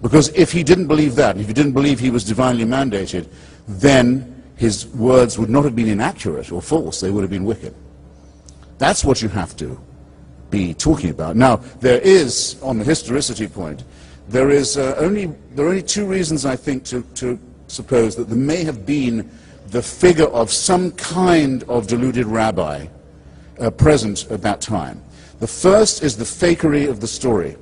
Because if he didn't believe that, if he didn't believe he was divinely mandated, then his words would not have been inaccurate or false, they would have been wicked. That's what you have to be talking about. Now, there is, on the historicity point, there are only two reasons, I think, to suppose that there may have been the figure of some kind of deluded rabbi present at that time. The first is the fakery of the story.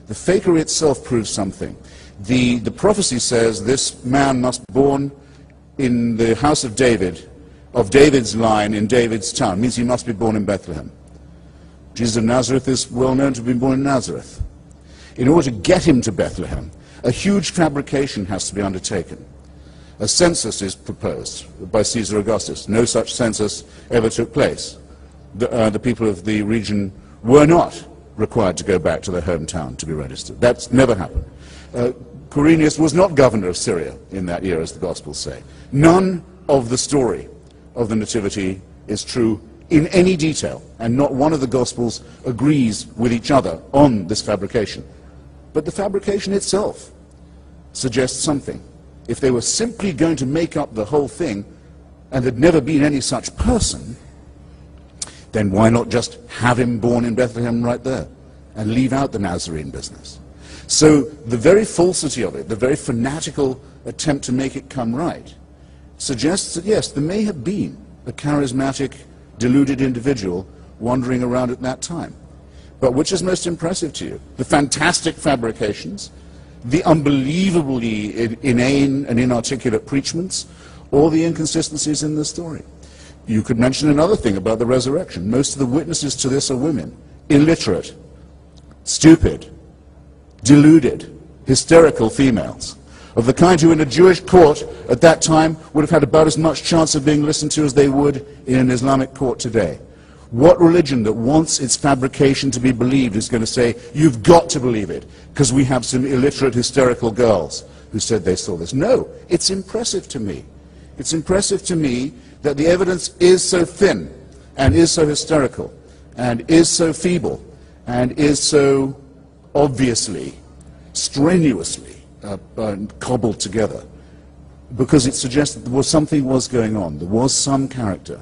The fakery itself proves something. The prophecy says this man must be born in the house of David, of David's line in David's town. It means he must be born in Bethlehem. Jesus of Nazareth is well known to have been born in Nazareth. In order to get him to Bethlehem, a huge fabrication has to be undertaken. A census is proposed by Caesar Augustus. No such census ever took place. The people of the region were not required to go back to their hometown to be registered. That's never happened. Quirinius was not governor of Syria in that year, as the Gospels say. None of the story of the Nativity is true in any detail, and not one of the Gospels agrees with each other on this fabrication. But the fabrication itself suggests something. If they were simply going to make up the whole thing, and there'd never been any such person, then why not just have him born in Bethlehem right there, and leave out the Nazarene business? So the very falsity of it, the very fanatical attempt to make it come right, suggests that yes, there may have been a charismatic, deluded individual wandering around at that time. But which is most impressive to you? The fantastic fabrications, the unbelievably inane and inarticulate preachments, or the inconsistencies in the story? You could mention another thing about the resurrection. Most of the witnesses to this are women, illiterate, stupid, deluded, hysterical females, of the kind who in a Jewish court at that time would have had about as much chance of being listened to as they would in an Islamic court today. What religion that wants its fabrication to be believed is going to say, you've got to believe it, because we have some illiterate, hysterical girls who said they saw this? No, it's impressive to me. It's impressive to me that the evidence is so thin, and is so hysterical, and is so feeble, and is so obviously, strenuously cobbled together, because it suggests that something was going on. There was some character.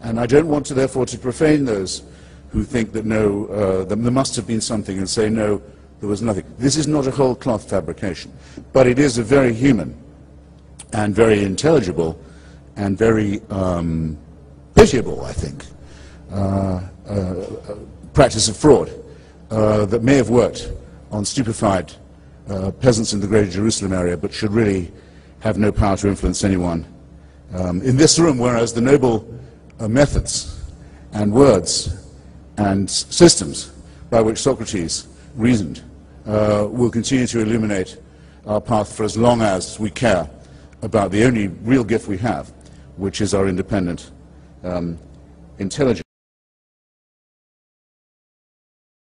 And I don't want to, therefore, to profane those who think that no, there must have been something, and say, no, there was nothing. This is not a whole cloth fabrication, but it is a very human and very intelligible and very pitiable, I think, practice of fraud that may have worked on stupefied peasants in the Greater Jerusalem area, but should really have no power to influence anyone in this room, whereas the noble methods and words and systems by which Socrates reasoned will continue to illuminate our path for as long as we care about the only real gift we have, which is our independent intelligence.